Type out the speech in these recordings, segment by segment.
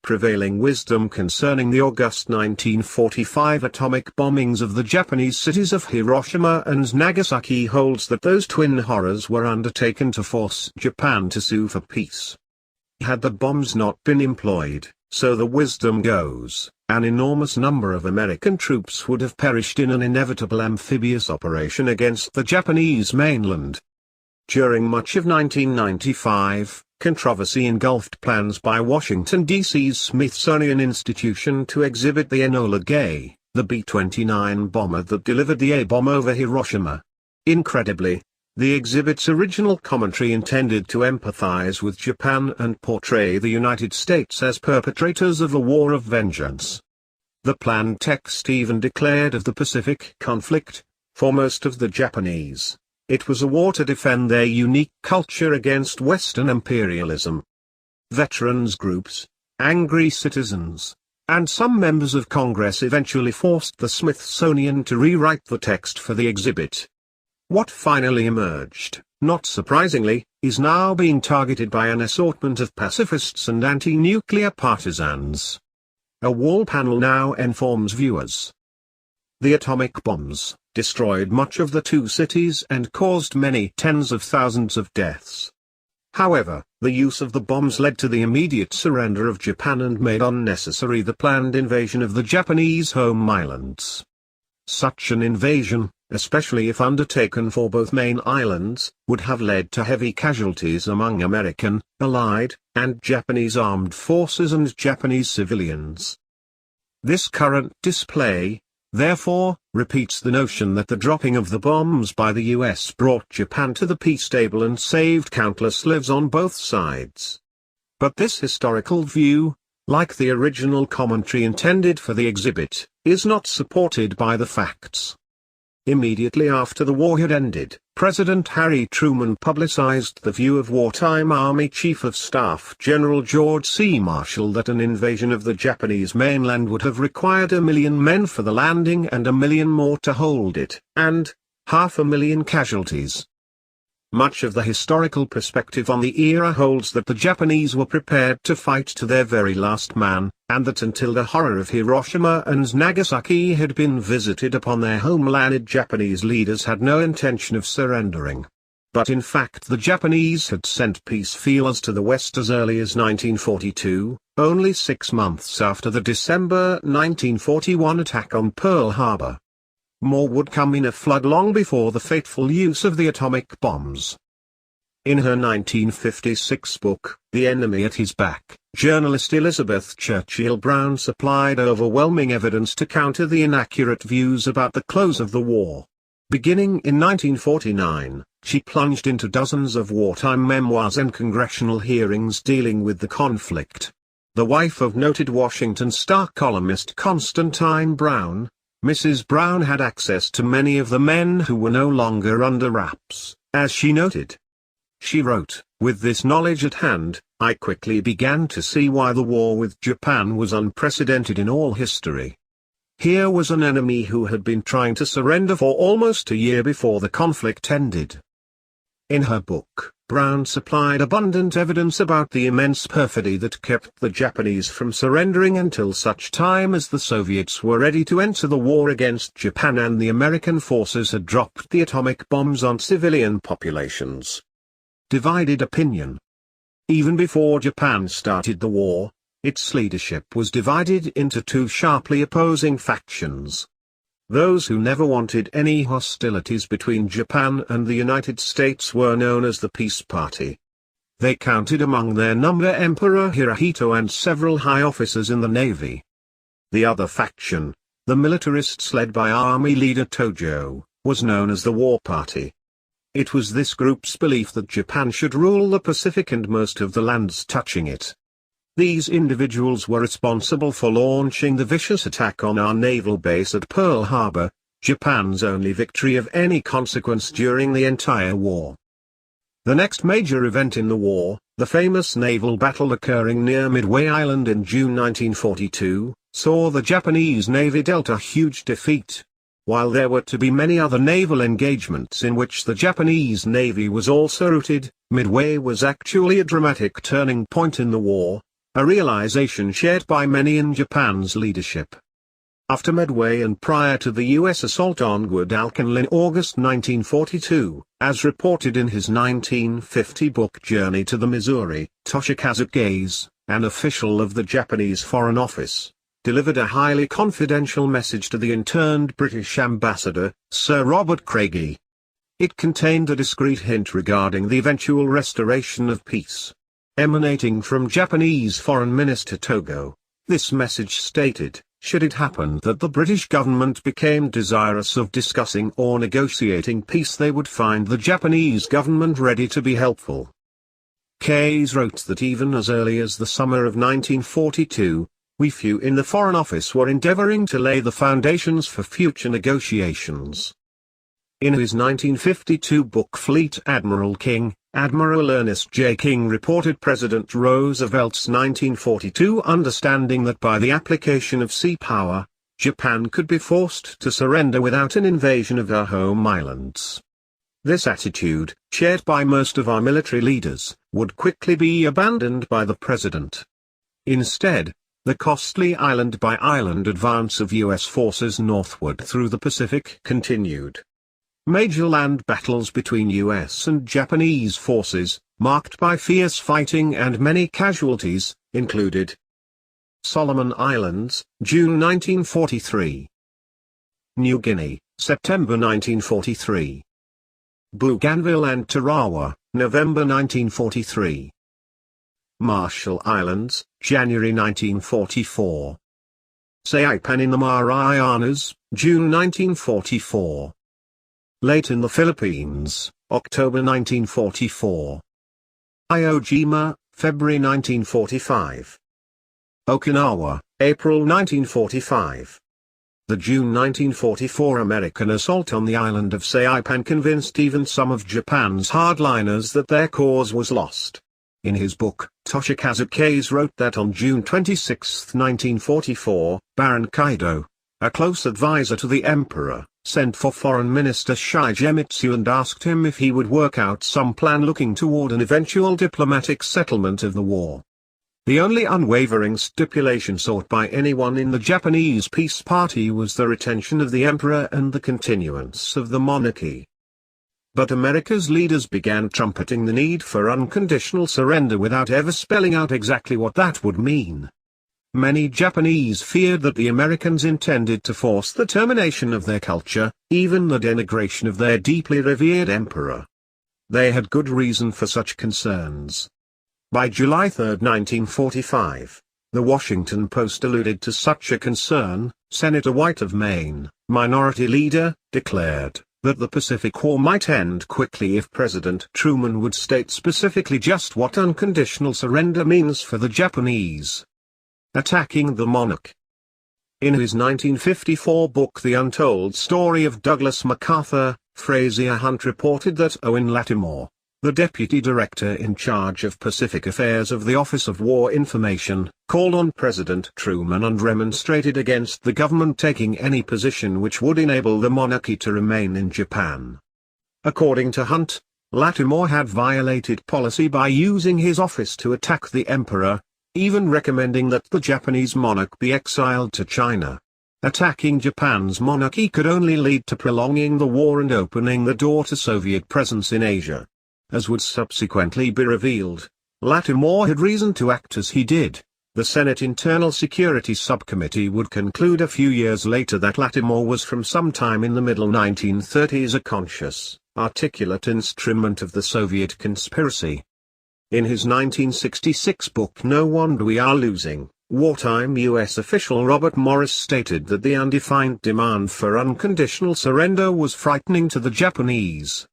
prevailing wisdom concerning the August 1945 atomic bombings of the Japanese cities of Hiroshima and Nagasaki holds that those twin horrors were undertaken to force Japan to sue for peace. Had the bombs not been employed, so the wisdom goes, an enormous number of American troops would have perished in an inevitable amphibious operation against the Japanese mainland. During much of 1995, controversy engulfed plans by Washington, D.C.'s Smithsonian Institution to exhibit the Enola Gay, the B-29 bomber that delivered the A-bomb over Hiroshima. Incredibly, the exhibit's original commentary intended to empathize with Japan and portray the United States as perpetrators of a war of vengeance. The planned text even declared of the Pacific conflict, for most of the Japanese, it was a war to defend their unique culture against Western imperialism. Veterans groups, angry citizens, and some members of Congress eventually forced the Smithsonian to rewrite the text for the exhibit. What finally emerged, not surprisingly, is now being targeted by an assortment of pacifists and anti-nuclear partisans. A wall panel now informs viewers. The atomic bombs destroyed much of the two cities and caused many tens of thousands of deaths. However, the use of the bombs led to the immediate surrender of Japan and made unnecessary the planned invasion of the Japanese home islands. Such an invasion, especially if undertaken for both main islands, would have led to heavy casualties among American, Allied, and Japanese armed forces and Japanese civilians. This current display, therefore, repeats the notion that the dropping of the bombs by the US brought Japan to the peace table and saved countless lives on both sides. But this historical view, like the original commentary intended for the exhibit, is not supported by the facts. Immediately after the war had ended, President Harry Truman publicized the view of wartime Army Chief of Staff General George C. Marshall that an invasion of the Japanese mainland would have required 1 million men for the landing and 1 million more to hold it, and 500,000 casualties. Much of the historical perspective on the era holds that the Japanese were prepared to fight to their very last man, and that until the horror of Hiroshima and Nagasaki had been visited upon their homeland, Japanese leaders had no intention of surrendering. But in fact the Japanese had sent peace feelers to the West as early as 1942, only 6 months after the December 1941 attack on Pearl Harbor. More would come in a flood long before the fateful use of the atomic bombs. In her 1956 book, The Enemy at His Back, journalist Elizabeth Churchill Brown supplied overwhelming evidence to counter the inaccurate views about the close of the war. Beginning in 1949, she plunged into dozens of wartime memoirs and congressional hearings dealing with the conflict. The wife of noted Washington Star columnist Constantine Brown, Mrs. Brown had access to many of the men who were no longer under wraps, as she noted. She wrote, "With this knowledge at hand, I quickly began to see why the war with Japan was unprecedented in all history. Here was an enemy who had been trying to surrender for almost a year before the conflict ended." In her book, Brown supplied abundant evidence about the immense perfidy that kept the Japanese from surrendering until such time as the Soviets were ready to enter the war against Japan and the American forces had dropped the atomic bombs on civilian populations. Divided opinion. Even before Japan started the war, its leadership was divided into two sharply opposing factions. Those who never wanted any hostilities between Japan and the United States were known as the Peace Party. They counted among their number Emperor Hirohito and several high officers in the Navy. The other faction, the militarists led by Army leader Tojo, was known as the War Party. It was this group's belief that Japan should rule the Pacific and most of the lands touching it. These individuals were responsible for launching the vicious attack on our naval base at Pearl Harbor, Japan's only victory of any consequence during the entire war. The next major event in the war, the famous naval battle occurring near Midway Island in June 1942, saw the Japanese Navy dealt a huge defeat. While there were to be many other naval engagements in which the Japanese Navy was also routed, Midway was actually a dramatic turning point in the war. a realization shared by many in Japan's leadership. After Medway and prior to the U.S. assault on Guadalcanal in August 1942, as reported in his 1950 book Journey to the Missouri, Toshikazu Kase, an official of the Japanese Foreign Office, delivered a highly confidential message to the interned British ambassador, Sir Robert Craigie. It contained a discreet hint regarding the eventual restoration of peace. Emanating from Japanese Foreign Minister Togo, this message stated, should it happen that the British government became desirous of discussing or negotiating peace, they would find the Japanese government ready to be helpful. Kase wrote that even as early as the summer of 1942, we few in the Foreign Office were endeavoring to lay the foundations for future negotiations. In his 1952 book Fleet Admiral King, Admiral Ernest J. King reported President Roosevelt's 1942 understanding that by the application of sea power, Japan could be forced to surrender without an invasion of her home islands. This attitude, shared by most of our military leaders, would quickly be abandoned by the President. Instead, the costly island-by-island advance of U.S. forces northward through the Pacific continued. Major land battles between U.S. and Japanese forces, marked by fierce fighting and many casualties, included Solomon Islands, June 1943. New Guinea, September 1943. Bougainville and Tarawa, November 1943. Marshall Islands, January 1944. Saipan in the Marianas, June 1944. Leyte in the Philippines, October 1944. Iwo Jima, February 1945. Okinawa, April 1945. The June 1944 American assault on the island of Saipan convinced even some of Japan's hardliners that their cause was lost. In his book, Toshikazu Kase wrote that on June 26, 1944, Baron Kaido, a close advisor to the emperor, sent for Foreign Minister Shigemitsu and asked him if he would work out some plan looking toward an eventual diplomatic settlement of the war. The only unwavering stipulation sought by anyone in the Japanese peace party was the retention of the emperor and the continuance of the monarchy. But America's leaders began trumpeting the need for unconditional surrender without ever spelling out exactly what that would mean. Many Japanese feared that the Americans intended to force the termination of their culture, even the denigration of their deeply revered emperor. They had good reason for such concerns. By July 3, 1945, the Washington Post alluded to such a concern. Senator White of Maine, minority leader, declared that the Pacific War might end quickly if President Truman would state specifically just what unconditional surrender means for the Japanese. Attacking the Monarch. In his 1954 book The Untold Story of Douglas MacArthur, Frazier Hunt reported that Owen Lattimore, the deputy director in charge of Pacific Affairs of the Office of War Information, called on President Truman and remonstrated against the government taking any position which would enable the monarchy to remain in Japan. According to Hunt, Lattimore had violated policy by using his office to attack the emperor, even recommending that the Japanese monarch be exiled to China. Attacking Japan's monarchy could only lead to prolonging the war and opening the door to Soviet presence in Asia. As would subsequently be revealed, Lattimore had reason to act as he did. The Senate Internal Security Subcommittee would conclude a few years later that Lattimore was from some time in the middle 1930s a conscious, articulate instrument of the Soviet conspiracy. In his 1966 book No Wonder We Are Losing, wartime U.S. official Robert Morris stated that the undefined demand for unconditional surrender was frightening to the Japanese.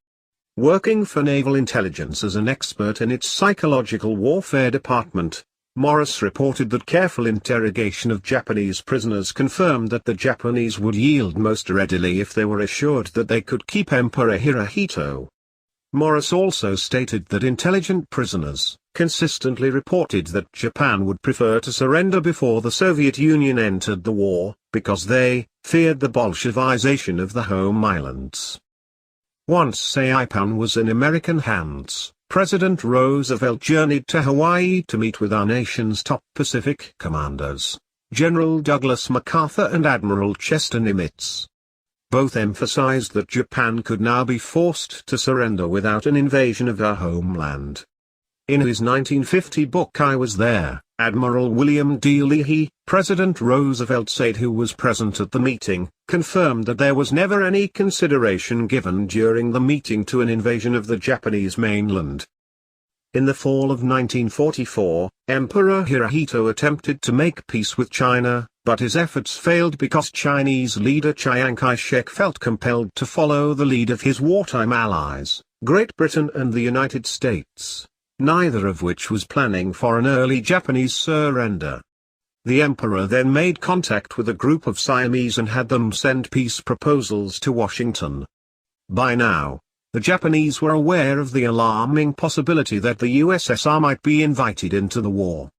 Working for naval intelligence as an expert in its psychological warfare department, Morris reported that careful interrogation of Japanese prisoners confirmed that the Japanese would yield most readily if they were assured that they could keep Emperor Hirohito. Morris also stated that intelligent prisoners consistently reported that Japan would prefer to surrender before the Soviet Union entered the war, because they feared the Bolshevization of the home islands. Once Saipan was in American hands, President Roosevelt journeyed to Hawaii to meet with our nation's top Pacific commanders, General Douglas MacArthur and Admiral Chester Nimitz. Both emphasized that Japan could now be forced to surrender without an invasion of our homeland. In his 1950 book I Was There, Admiral William D. Leahy, President Roosevelt's aide who was present at the meeting, confirmed that there was never any consideration given during the meeting to an invasion of the Japanese mainland. In the fall of 1944, Emperor Hirohito attempted to make peace with China, but his efforts failed because Chinese leader Chiang Kai-shek felt compelled to follow the lead of his wartime allies, Great Britain and the United States, neither of which was planning for an early Japanese surrender. The emperor then made contact with a group of Siamese and had them send peace proposals to Washington. By now, the Japanese were aware of the alarming possibility that the USSR might be invited into the war.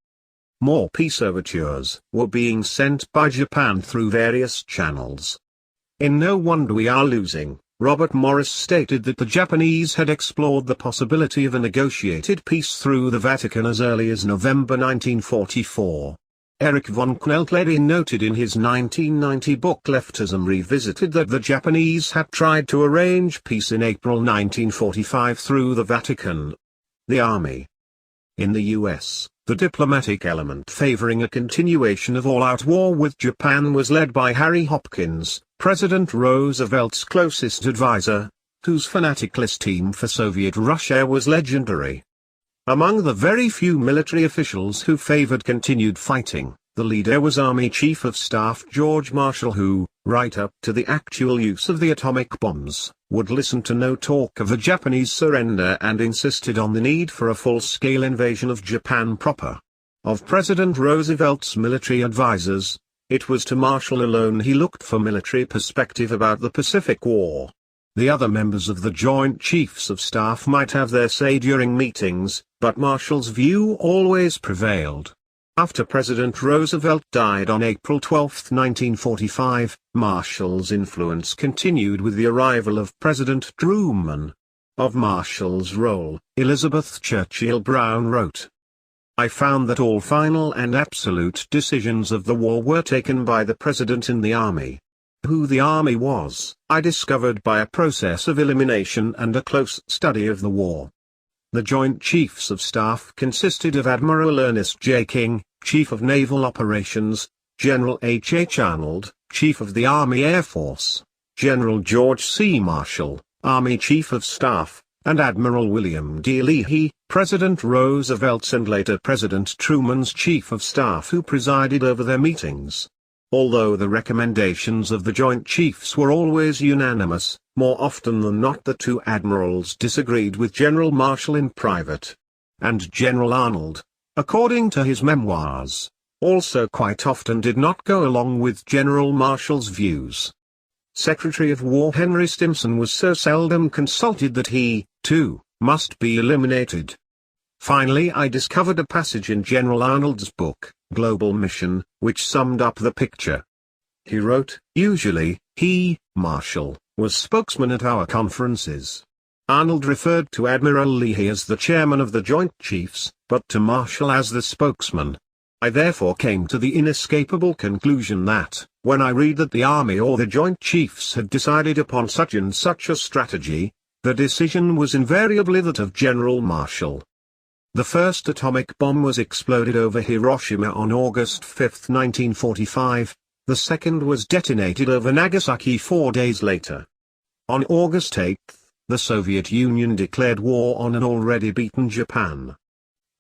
More peace overtures were being sent by Japan through various channels. In No Wonder We Are Losing, Robert Morris stated that the Japanese had explored the possibility of a negotiated peace through the Vatican as early as November 1944. Erich von Kneltledy noted in his 1990 book Leftism Revisited that the Japanese had tried to arrange peace in April 1945 through the Vatican. The Army. In the U.S., the diplomatic element favoring a continuation of all-out war with Japan was led by Harry Hopkins, President Roosevelt's closest advisor, whose fanatic esteem for Soviet Russia was legendary. Among the very few military officials who favored continued fighting, the leader was Army Chief of Staff George Marshall who, right up to the actual use of the atomic bombs, would listen to no talk of a Japanese surrender and insisted on the need for a full-scale invasion of Japan proper. Of President Roosevelt's military advisors, it was to Marshall alone he looked for military perspective about the Pacific War. The other members of the Joint Chiefs of Staff might have their say during meetings, but Marshall's view always prevailed. After President Roosevelt died on April 12, 1945, Marshall's influence continued with the arrival of President Truman. Of Marshall's role, Elizabeth Churchill Brown wrote, "I found that all final and absolute decisions of the war were taken by the President in the Army. Who the Army was, I discovered by a process of elimination and a close study of the war." The Joint Chiefs of Staff consisted of Admiral Ernest J. King, Chief of Naval Operations, General H. H. Arnold, Chief of the Army Air Force, General George C. Marshall, Army Chief of Staff, and Admiral William D. Leahy, President Roosevelt's and later President Truman's Chief of Staff who presided over their meetings. Although the recommendations of the Joint Chiefs were always unanimous, more often than not the two admirals disagreed with General Marshall in private. And General Arnold, according to his memoirs, also quite often did not go along with General Marshall's views. Secretary of War Henry Stimson was so seldom consulted that he, too, must be eliminated. Finally I discovered a passage in General Arnold's book, Global Mission, which summed up the picture. He wrote, "Usually, he, Marshall, was spokesman at our conferences. Arnold referred to Admiral Leahy as the chairman of the Joint Chiefs, but to Marshall as the spokesman. I therefore came to the inescapable conclusion that, when I read that the Army or the Joint Chiefs had decided upon such and such a strategy, the decision was invariably that of General Marshall." The first atomic bomb was exploded over Hiroshima on August 5, 1945, the second was detonated over Nagasaki 4 days later. On August 8, the Soviet Union declared war on an already beaten Japan.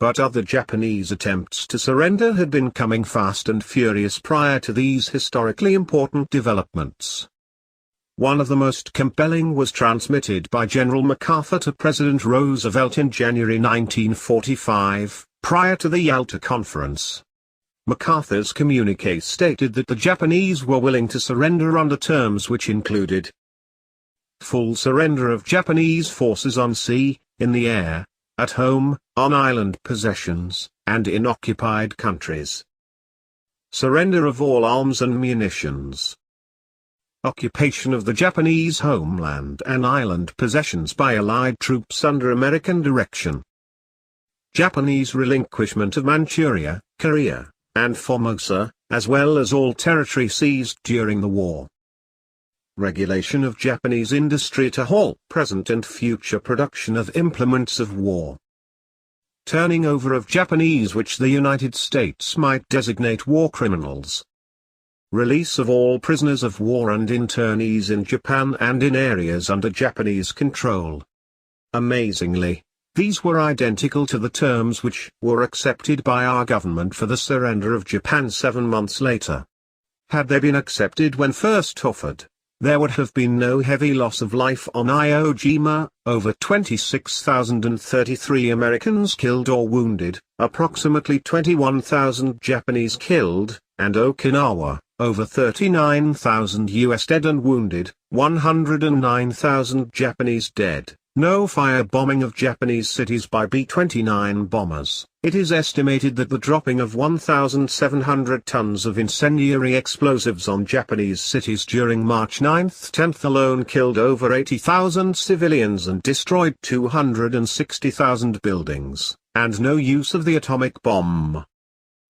But other Japanese attempts to surrender had been coming fast and furious prior to these historically important developments. One of the most compelling was transmitted by General MacArthur to President Roosevelt in January 1945, prior to the Yalta Conference. MacArthur's communiqué stated that the Japanese were willing to surrender under terms which included full surrender of Japanese forces on sea, in the air, at home, on island possessions, and in occupied countries. Surrender of all arms and munitions. occupation of the Japanese homeland and island possessions by Allied troops under American direction. Japanese relinquishment of Manchuria, Korea, and Formosa, as well as all territory seized during the war. Regulation of Japanese industry to halt present and future production of implements of war. Turning over of Japanese which the United States might designate war criminals. Release of all prisoners of war and internees in Japan and in areas under Japanese control. Amazingly, these were identical to the terms which were accepted by our government for the surrender of Japan 7 months later. Had they been accepted when first offered, there would have been no heavy loss of life on Iwo Jima, over 26,033 Americans killed or wounded, approximately 21,000 Japanese killed, and Okinawa, over 39,000 US dead and wounded, 109,000 Japanese dead. No firebombing of Japanese cities by B-29 bombers. It is estimated that the dropping of 1,700 tons of incendiary explosives on Japanese cities during March 9-10 alone killed over 80,000 civilians and destroyed 260,000 buildings, and no use of the atomic bomb.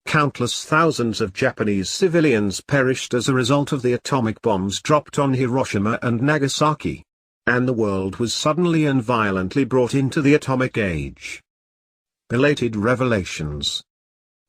Countless thousands of Japanese civilians perished as a result of the atomic bombs dropped on Hiroshima and Nagasaki. And the world was suddenly and violently brought into the atomic age. Belated revelations.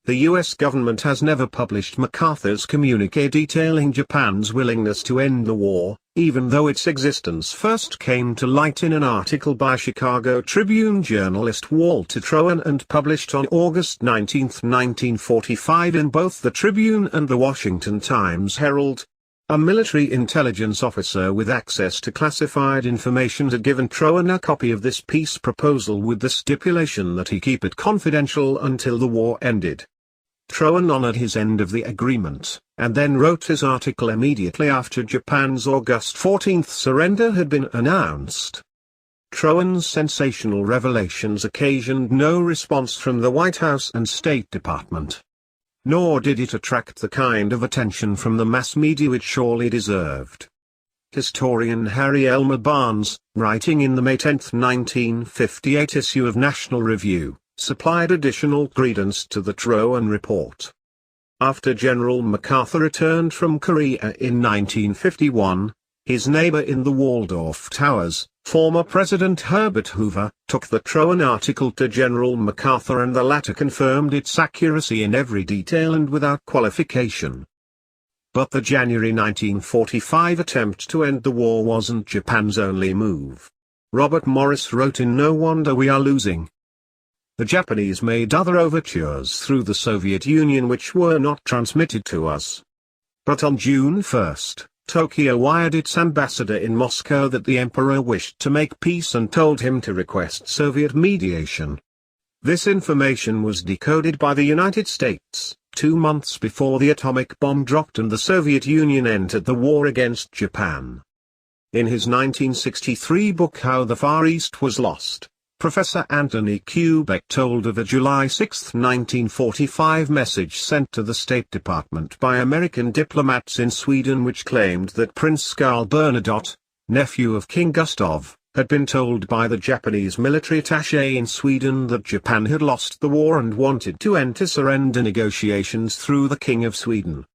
The US government has never published MacArthur's communiqué detailing Japan's willingness to end the war, even though its existence first came to light in an article by Chicago Tribune journalist Walter Troen and published on August 19, 1945 in both the Tribune and the Washington Times-Herald. A military intelligence officer with access to classified information had given Troen a copy of this peace proposal with the stipulation that he keep it confidential until the war ended. Troen honored his end of the agreement, and then wrote his article immediately after Japan's August 14 surrender had been announced. Troen's sensational revelations occasioned no response from the White House and State Department. Nor did it attract the kind of attention from the mass media it surely deserved. Historian Harry Elmer Barnes, writing in the May 10, 1958 issue of National Review, supplied additional credence to the Troen report. After General MacArthur returned from Korea in 1951, his neighbor in the Waldorf Towers, former President Herbert Hoover, took the Troen article to General MacArthur and the latter confirmed its accuracy in every detail and without qualification. But the January 1945 attempt to end the war wasn't Japan's only move. Robert Morris wrote in No Wonder We Are Losing. The Japanese made other overtures through the Soviet Union which were not transmitted to us. But on June 1, Tokyo wired its ambassador in Moscow that the emperor wished to make peace and told him to request Soviet mediation. This information was decoded by the United States, 2 months before the atomic bomb dropped and the Soviet Union entered the war against Japan. In his 1963 book How the Far East Was Lost, Professor Anthony Kubek told of a July 6, 1945 message sent to the State Department by American diplomats in Sweden which claimed that Prince Carl Bernadotte, nephew of King Gustav, had been told by the Japanese military attaché in Sweden that Japan had lost the war and wanted to enter surrender negotiations through the King of Sweden.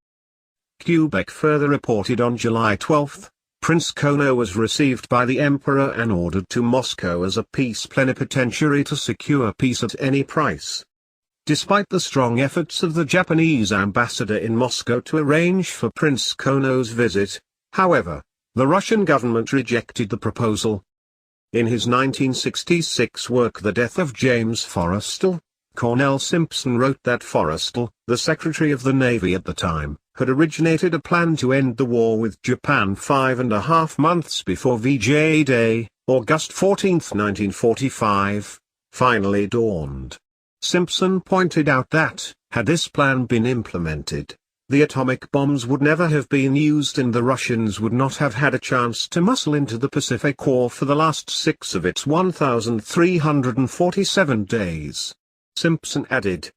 Kubek further reported on July 12, Prince Kono was received by the emperor and ordered to Moscow as a peace plenipotentiary to secure peace at any price. Despite the strong efforts of the Japanese ambassador in Moscow to arrange for Prince Kono's visit, however, the Russian government rejected the proposal. In his 1966 work The Death of James Forrestal, Cornell Simpson wrote that Forrestal, the Secretary of the Navy at the time, had originated a plan to end the war with Japan 5.5 months before VJ Day, August 14, 1945, finally dawned. Simpson pointed out that, had this plan been implemented, the atomic bombs would never have been used and the Russians would not have had a chance to muscle into the Pacific War for the last 6 of its 1,347 days. Simpson added,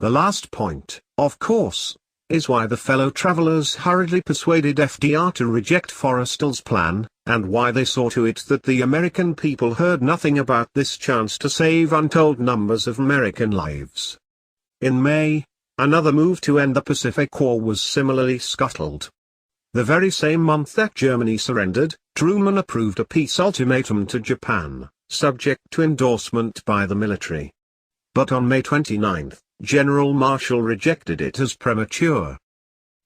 "The last point, of course, is why the fellow travelers hurriedly persuaded FDR to reject Forrestal's plan, and why they saw to it that the American people heard nothing about this chance to save untold numbers of American lives. In May, another move to end the Pacific War was similarly scuttled. The very same month that Germany surrendered, Truman approved a peace ultimatum to Japan, subject to endorsement by the military. But on May 29, General Marshall rejected it as premature.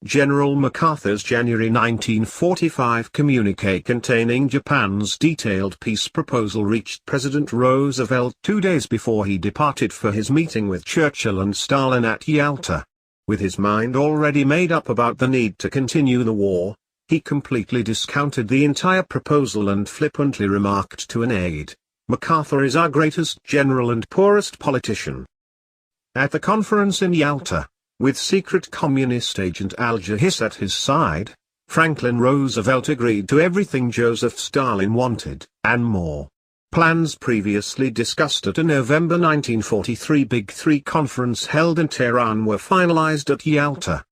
General MacArthur's January 1945 communique containing Japan's detailed peace proposal reached President Roosevelt 2 days before he departed for his meeting with Churchill and Stalin at Yalta. With his mind already made up about the need to continue the war, he completely discounted the entire proposal and flippantly remarked to an aide, "MacArthur is our greatest general and poorest politician." At the conference in Yalta, with secret communist agent Alger Hiss at his side, Franklin Roosevelt agreed to everything Joseph Stalin wanted, and more. Plans previously discussed at a November 1943 Big Three conference held in Tehran were finalized at Yalta.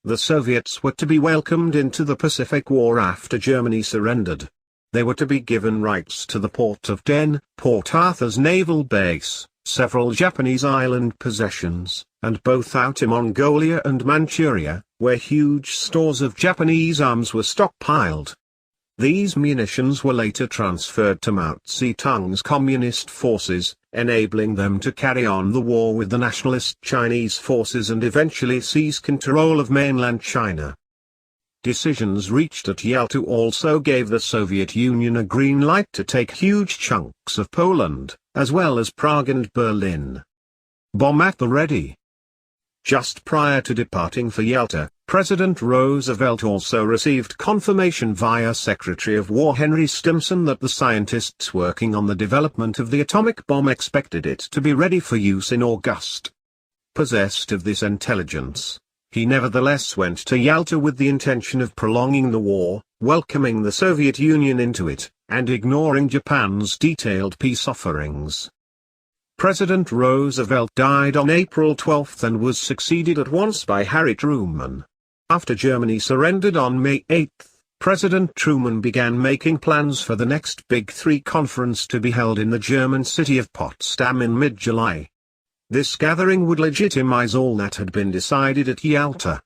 The Soviets were to be welcomed into the Pacific War after Germany surrendered. They were to be given rights to the port of Den, Port Arthur's naval base, several Japanese island possessions, and both Outer Mongolia and Manchuria, where huge stores of Japanese arms were stockpiled. These munitions were later transferred to Mao Zedong's communist forces, enabling them to carry on the war with the nationalist Chinese forces and eventually seize control of mainland China. Decisions reached at Yalta also gave the Soviet Union a green light to take huge chunks of Poland, as well as Prague and Berlin. Bomb at the ready. Just prior to departing for Yalta, President Roosevelt also received confirmation via Secretary of War Henry Stimson that the scientists working on the development of the atomic bomb expected it to be ready for use in August. Possessed of this intelligence, he nevertheless went to Yalta with the intention of prolonging the war, welcoming the Soviet Union into it, and ignoring Japan's detailed peace offerings. President Roosevelt died on April 12 and was succeeded at once by Harry Truman. After Germany surrendered on May 8, President Truman began making plans for the next Big Three conference to be held in the German city of Potsdam in mid-July. This gathering would legitimize all that had been decided at Yalta.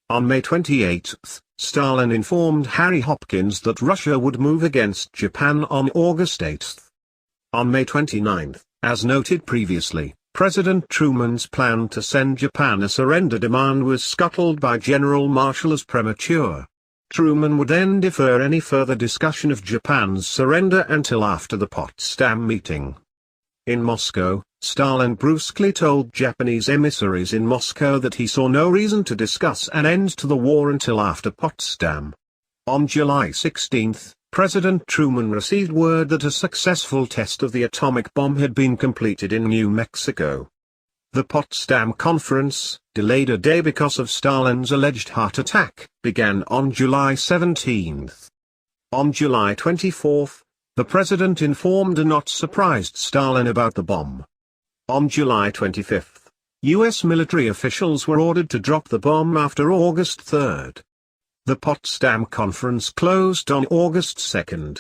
On May 28, Stalin informed Harry Hopkins that Russia would move against Japan on August 8. On May 29, as noted previously, President Truman's plan to send Japan a surrender demand was scuttled by General Marshall as premature. Truman would then defer any further discussion of Japan's surrender until after the Potsdam meeting. In Moscow, Stalin brusquely told Japanese emissaries in Moscow that he saw no reason to discuss an end to the war until after Potsdam. On July 16, President Truman received word that a successful test of the atomic bomb had been completed in New Mexico. The Potsdam Conference, delayed a day because of Stalin's alleged heart attack, began on July 17. On July 24, the president informed a not surprised Stalin about the bomb. On July 25, U.S. military officials were ordered to drop the bomb after August 3. The Potsdam Conference closed on August 2.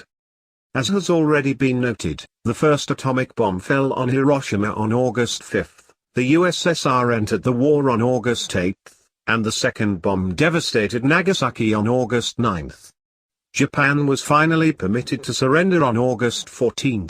As has already been noted, the first atomic bomb fell on Hiroshima on August 5, the USSR entered the war on August 8, and the second bomb devastated Nagasaki on August 9. Japan was finally permitted to surrender on August 14.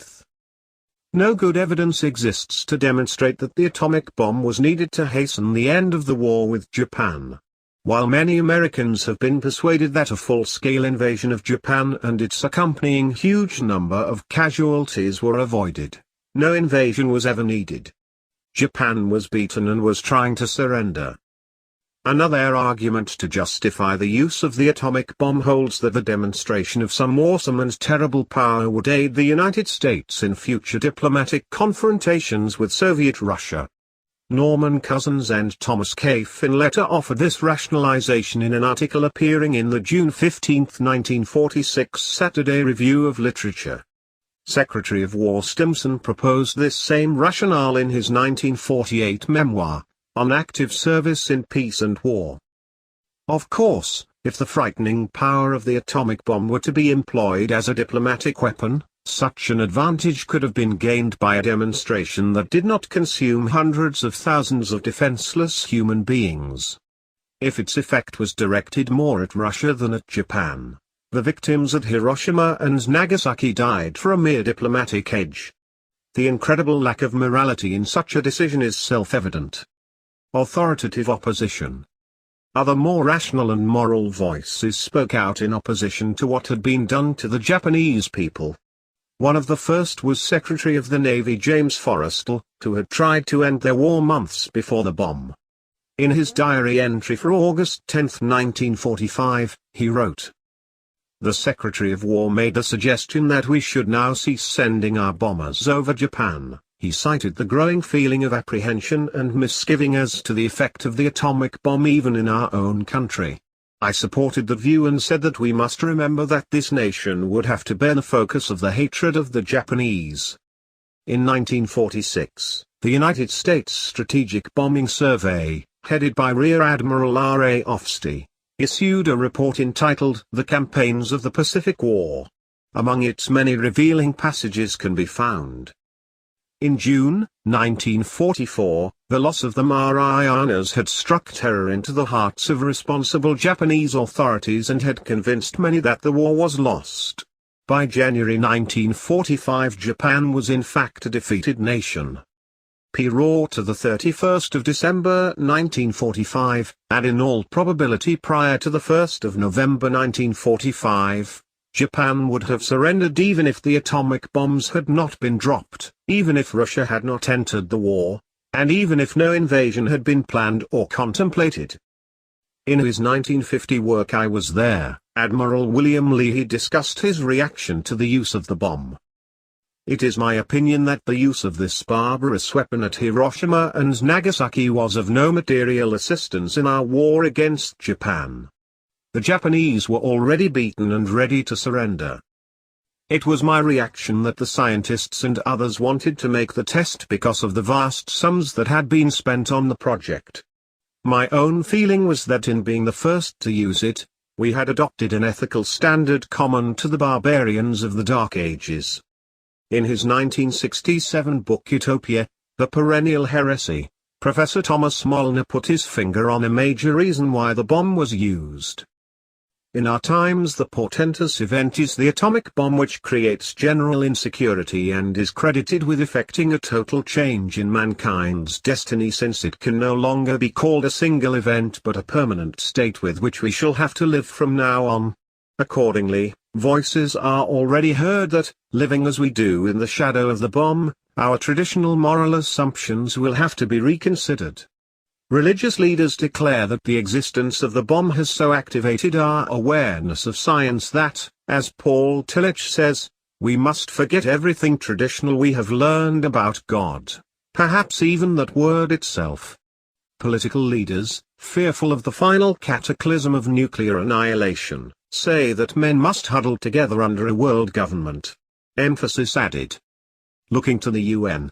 No good evidence exists to demonstrate that the atomic bomb was needed to hasten the end of the war with Japan. While many Americans have been persuaded that a full-scale invasion of Japan and its accompanying huge number of casualties were avoided, no invasion was ever needed. Japan was beaten and was trying to surrender. Another argument to justify the use of the atomic bomb holds that the demonstration of some awesome and terrible power would aid the United States in future diplomatic confrontations with Soviet Russia. Norman Cousins and Thomas K. Finletter offered this rationalization in an article appearing in the June 15, 1946 Saturday Review of Literature. Secretary of War Stimson proposed this same rationale in his 1948 memoir, on active service in peace and war. Of course, if the frightening power of the atomic bomb were to be employed as a diplomatic weapon, such an advantage could have been gained by a demonstration that did not consume hundreds of thousands of defenseless human beings. If its effect was directed more at Russia than at Japan, the victims at Hiroshima and Nagasaki died for a mere diplomatic edge. The incredible lack of morality in such a decision is self-evident. Authoritative opposition. Other more rational and moral voices spoke out in opposition to what had been done to the Japanese people. One of the first was Secretary of the Navy James Forrestal, who had tried to end their war months before the bomb. In his diary entry for August 10, 1945, he wrote, "The Secretary of War made the suggestion that we should now cease sending our bombers over Japan." He cited the growing feeling of apprehension and misgiving as to the effect of the atomic bomb even in our own country. I supported the view and said that we must remember that this nation would have to bear the focus of the hatred of the Japanese. In 1946, the United States Strategic Bombing Survey, headed by Rear Admiral R.A. Ofstie, issued a report entitled The Campaigns of the Pacific War. Among its many revealing passages can be found. In June, 1944, the loss of the Marianas had struck terror into the hearts of responsible Japanese authorities and had convinced many that the war was lost. By January 1945, Japan was in fact a defeated nation. Prior to the 31st of December 1945, and in all probability prior to the 1st of November 1945, Japan would have surrendered even if the atomic bombs had not been dropped, even if Russia had not entered the war, and even if no invasion had been planned or contemplated. In his 1950 work I Was There, Admiral William Leahy discussed his reaction to the use of the bomb. It is my opinion that the use of this barbarous weapon at Hiroshima and Nagasaki was of no material assistance in our war against Japan. The Japanese were already beaten and ready to surrender. It was my reaction that the scientists and others wanted to make the test because of the vast sums that had been spent on the project. My own feeling was that in being the first to use it, we had adopted an ethical standard common to the barbarians of the Dark Ages. In his 1967 book Utopia, The Perennial Heresy, Professor Thomas Molnar put his finger on a major reason why the bomb was used. In our times the portentous event is the atomic bomb, which creates general insecurity and is credited with effecting a total change in mankind's destiny, since it can no longer be called a single event but a permanent state with which we shall have to live from now on. Accordingly, voices are already heard that, living as we do in the shadow of the bomb, our traditional moral assumptions will have to be reconsidered. Religious leaders declare that the existence of the bomb has so activated our awareness of science that, as Paul Tillich says, we must forget everything traditional we have learned about God, perhaps even that word itself. Political leaders, fearful of the final cataclysm of nuclear annihilation, say that men must huddle together under a world government. Emphasis added. Looking to the UN.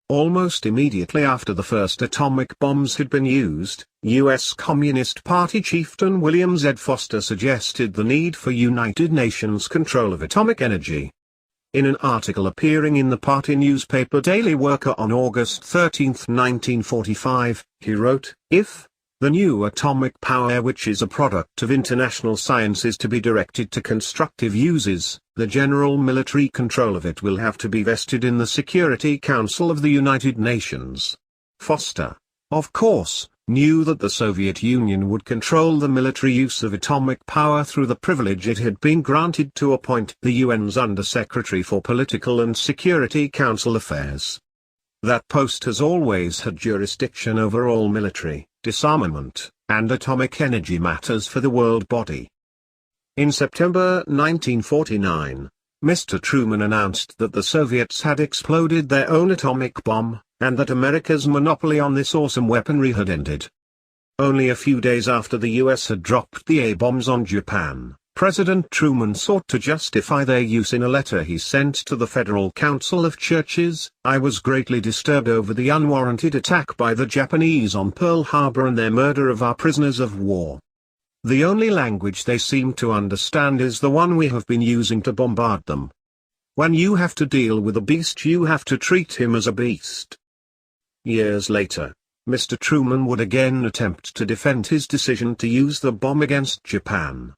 Almost immediately after the first atomic bombs had been used, U.S. Communist Party chieftain William Z. Foster suggested the need for United Nations control of atomic energy. In an article appearing in the party newspaper Daily Worker on August 13, 1945, he wrote, "If the new atomic power, which is a product of international science, is to be directed to constructive uses, the general military control of it will have to be vested in the Security Council of the United Nations." Foster, of course, knew that the Soviet Union would control the military use of atomic power through the privilege it had been granted to appoint the UN's Under-Secretary for Political and Security Council Affairs. That post has always had jurisdiction over all military, disarmament, and atomic energy matters for the world body. In September 1949, Mr. Truman announced that the Soviets had exploded their own atomic bomb, and that America's monopoly on this awesome weaponry had ended. Only a few days after the US had dropped the A-bombs on Japan, President Truman sought to justify their use in a letter he sent to the Federal Council of Churches. "I was greatly disturbed over the unwarranted attack by the Japanese on Pearl Harbor and their murder of our prisoners of war. The only language they seem to understand is the one we have been using to bombard them. When you have to deal with a beast, you have to treat him as a beast." Years later, Mr. Truman would again attempt to defend his decision to use the bomb against Japan.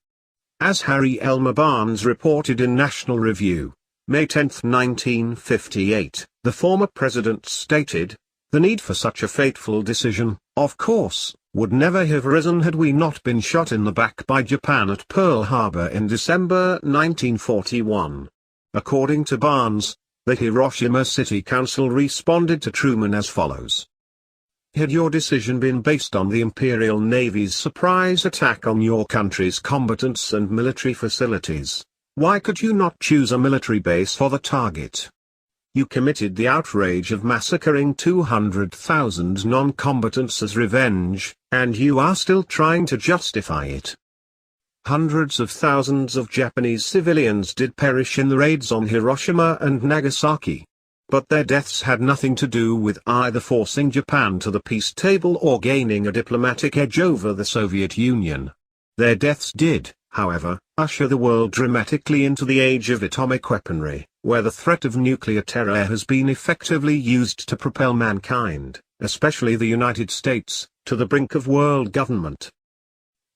As Harry Elmer Barnes reported in National Review, May 10, 1958, the former president stated, "The need for such a fateful decision, of course, would never have arisen had we not been shot in the back by Japan at Pearl Harbor in December 1941. According to Barnes, the Hiroshima City Council responded to Truman as follows. "Had your decision been based on the Imperial Navy's surprise attack on your country's combatants and military facilities, why could you not choose a military base for the target? You committed the outrage of massacring 200,000 non-combatants as revenge, and you are still trying to justify it. Hundreds of thousands of Japanese civilians did perish in the raids on Hiroshima and Nagasaki. But their deaths had nothing to do with either forcing Japan to the peace table or gaining a diplomatic edge over the Soviet Union. Their deaths did, however, usher the world dramatically into the age of atomic weaponry, where the threat of nuclear terror has been effectively used to propel mankind, especially the United States, to the brink of world government.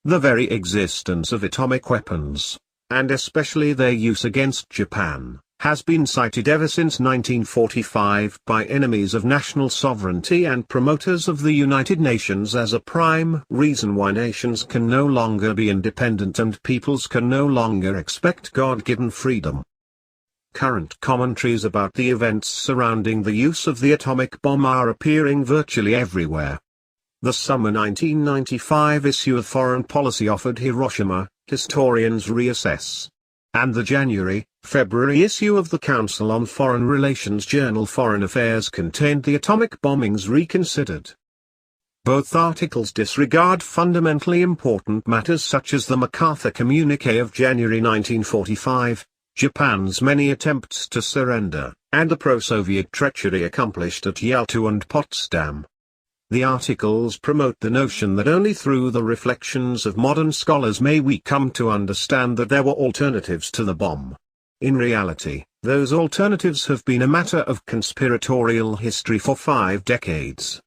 The very existence of atomic weapons, and especially their use against Japan, has been cited ever since 1945 by enemies of national sovereignty and promoters of the United Nations as a prime reason why nations can no longer be independent and peoples can no longer expect God-given freedom. Current commentaries about the events surrounding the use of the atomic bomb are appearing virtually everywhere. The summer 1995 issue of Foreign Policy offered Hiroshima, historians reassess. And the January-February issue of the Council on Foreign Relations journal Foreign Affairs contained the atomic bombings reconsidered. Both articles disregard fundamentally important matters such as the MacArthur Communique of January 1945, Japan's many attempts to surrender, and the pro-Soviet treachery accomplished at Yalta and Potsdam. The articles promote the notion that only through the reflections of modern scholars may we come to understand that there were alternatives to the bomb. In reality, those alternatives have been a matter of conspiratorial history for 5 decades.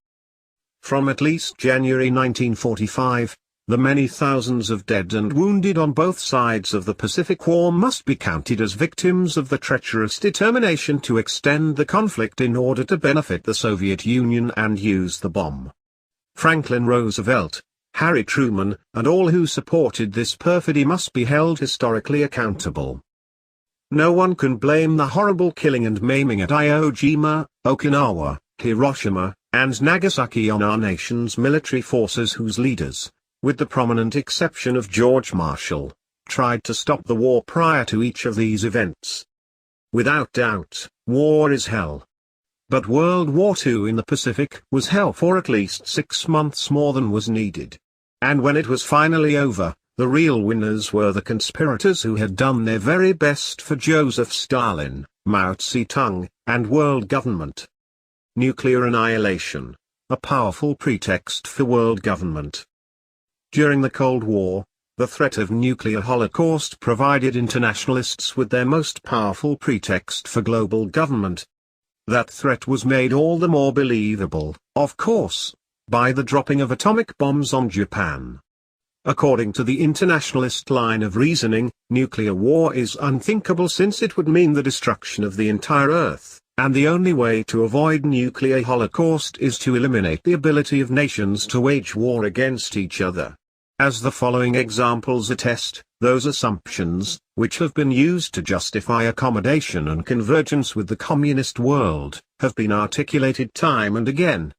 From at least January 1945, the many thousands of dead and wounded on both sides of the Pacific War must be counted as victims of the treacherous determination to extend the conflict in order to benefit the Soviet Union and use the bomb. Franklin Roosevelt, Harry Truman, and all who supported this perfidy must be held historically accountable. No one can blame the horrible killing and maiming at Iwo Jima, Okinawa, Hiroshima, and Nagasaki on our nation's military forces whose leaders, with the prominent exception of George Marshall, tried to stop the war prior to each of these events. Without doubt, war is hell. But World War II in the Pacific was hell for at least 6 months more than was needed. And when it was finally over, the real winners were the conspirators who had done their very best for Joseph Stalin, Mao Zedong, and world government. Nuclear annihilation, a powerful pretext for world government. During the Cold War, the threat of nuclear holocaust provided internationalists with their most powerful pretext for global government. That threat was made all the more believable, of course, by the dropping of atomic bombs on Japan. According to the internationalist line of reasoning, nuclear war is unthinkable since it would mean the destruction of the entire Earth, and the only way to avoid nuclear holocaust is to eliminate the ability of nations to wage war against each other. As the following examples attest, those assumptions, which have been used to justify accommodation and convergence with the communist world, have been articulated time and again.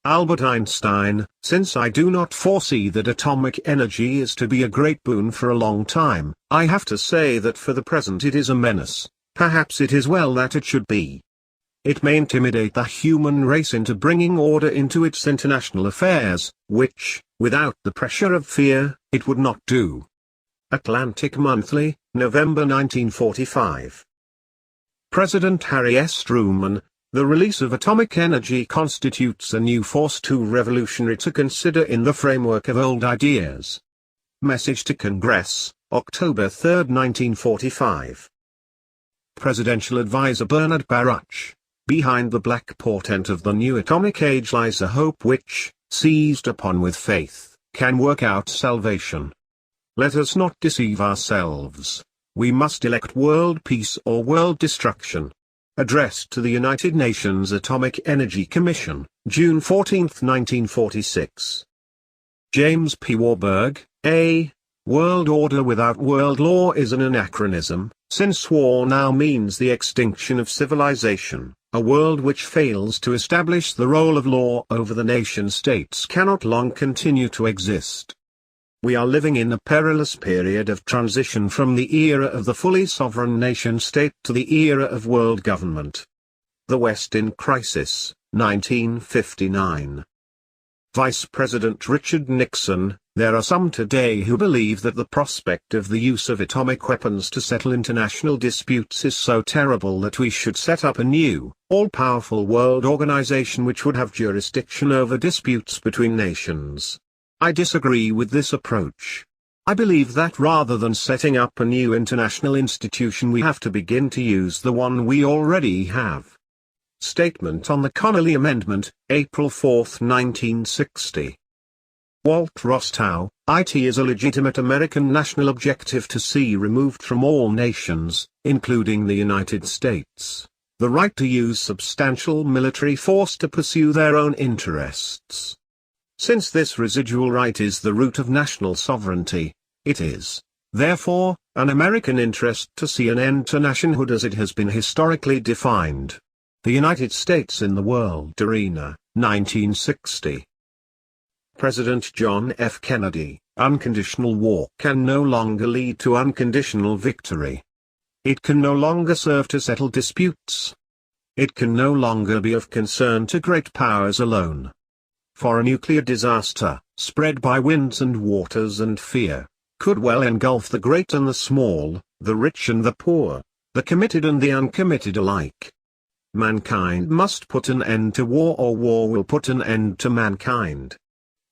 Albert Einstein, since I do not foresee that atomic energy is to be a great boon for a long time, I have to say that for the present it is a menace. Perhaps it is well that it should be. It may intimidate the human race into bringing order into its international affairs, which, without the pressure of fear, it would not do. Atlantic Monthly, November 1945. President Harry S. Truman, the release of atomic energy constitutes a new force too revolutionary to consider in the framework of old ideas. Message to Congress, October 3, 1945. Presidential Advisor Bernard Baruch. Behind the black portent of the new atomic age lies a hope which, seized upon with faith, can work out salvation. Let us not deceive ourselves. We must elect world peace or world destruction. Addressed to the United Nations Atomic Energy Commission, June 14, 1946. James P. Warburg, A. World order without world law is an anachronism, since war now means the extinction of civilization. A world which fails to establish the role of law over the nation-states cannot long continue to exist. We are living in a perilous period of transition from the era of the fully sovereign nation-state to the era of world government. The West in Crisis, 1959. Vice President Richard Nixon. There are some today who believe that the prospect of the use of atomic weapons to settle international disputes is so terrible that we should set up a new, all-powerful world organization which would have jurisdiction over disputes between nations. I disagree with this approach. I believe that rather than setting up a new international institution we have to begin to use the one we already have. Statement on the Connolly Amendment, April 4, 1960. Walt Rostow, it is a legitimate American national objective to see removed from all nations, including the United States, the right to use substantial military force to pursue their own interests. Since this residual right is the root of national sovereignty, it is, therefore, an American interest to see an end to nationhood as it has been historically defined. The United States in the World Arena, 1960. President John F. Kennedy, unconditional war can no longer lead to unconditional victory. It can no longer serve to settle disputes. It can no longer be of concern to great powers alone. For a nuclear disaster, spread by winds and waters and fear, could well engulf the great and the small, the rich and the poor, the committed and the uncommitted alike. Mankind must put an end to war or war will put an end to mankind.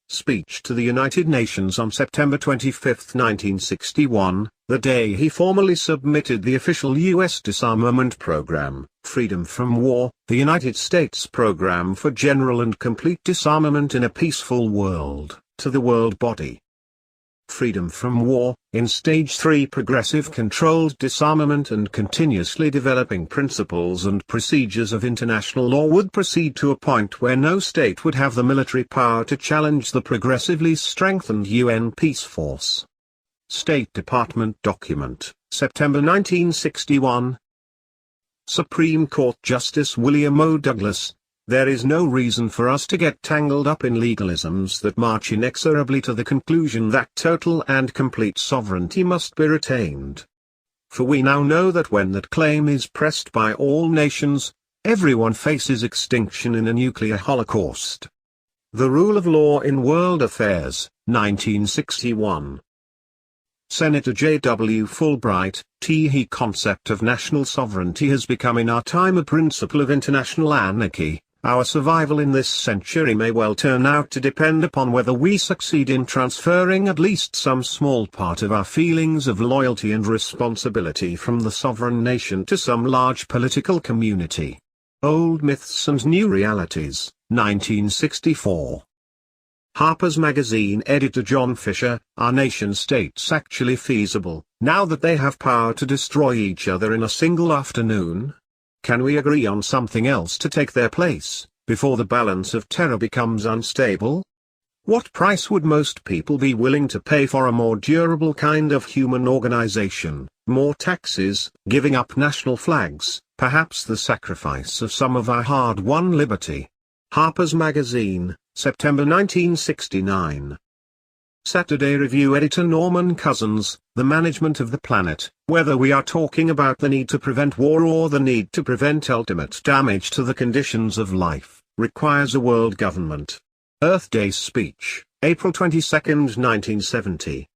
Speech to the United Nations on September 25, 1961, the day he formally submitted the official U.S. disarmament program, Freedom from War, the United States Program for General and Complete Disarmament in a Peaceful World, to the world body. Freedom from War, in Stage 3 progressive controlled disarmament and continuously developing principles and procedures of international law would proceed to a point where no state would have the military power to challenge the progressively strengthened UN peace force. State Department document, September 1961. Supreme Court Justice William O. Douglas. There is no reason for us to get tangled up in legalisms that march inexorably to the conclusion that total and complete sovereignty must be retained. For we now know that when that claim is pressed by all nations, everyone faces extinction in a nuclear holocaust. The Rule of Law in World Affairs, 1961. Senator J. W. Fulbright, The concept of national sovereignty has become in our time a principle of international anarchy. Our survival in this century may well turn out to depend upon whether we succeed in transferring at least some small part of our feelings of loyalty and responsibility from the sovereign nation to some large political community. Old Myths and New Realities, 1964. Harper's Magazine editor John Fisher, are nation-states actually feasible, now that they have power to destroy each other in a single afternoon? Can we agree on something else to take their place, before the balance of terror becomes unstable? What price would most people be willing to pay for a more durable kind of human organization? More taxes, giving up national flags, perhaps the sacrifice of some of our hard-won liberty. Harper's Magazine, September 1969. Saturday Review editor Norman Cousins, The Management of the Planet, whether we are talking about the need to prevent war or the need to prevent ultimate damage to the conditions of life, requires a world government. Earth Day speech, April 22, 1970.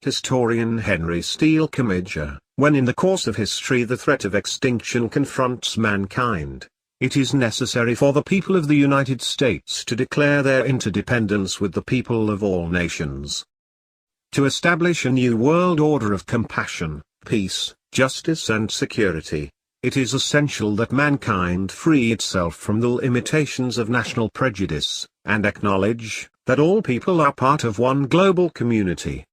Historian Henry Steele Commager, when in the course of history the threat of extinction confronts mankind, it is necessary for the people of the United States to declare their interdependence with the people of all nations. To establish a new world order of compassion, peace, justice and security, it is essential that mankind free itself from the limitations of national prejudice, and acknowledge that all people are part of one global community.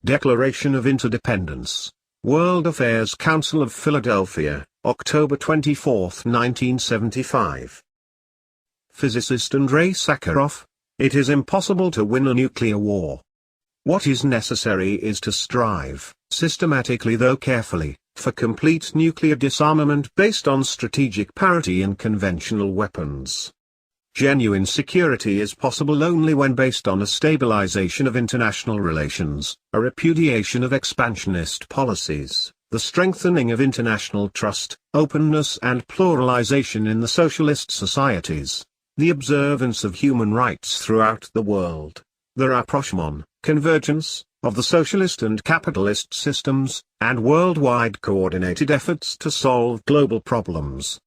Declaration of Interdependence. World Affairs Council of Philadelphia, October 24, 1975. Physicist Andrei Sakharov. It is impossible to win a nuclear war. What is necessary is to strive, systematically though carefully, for complete nuclear disarmament based on strategic parity and conventional weapons. Genuine security is possible only when based on a stabilization of international relations, a repudiation of expansionist policies, the strengthening of international trust, openness and pluralization in the socialist societies, the observance of human rights throughout the world, the rapprochement, convergence, of the socialist and capitalist systems, and worldwide coordinated efforts to solve global problems.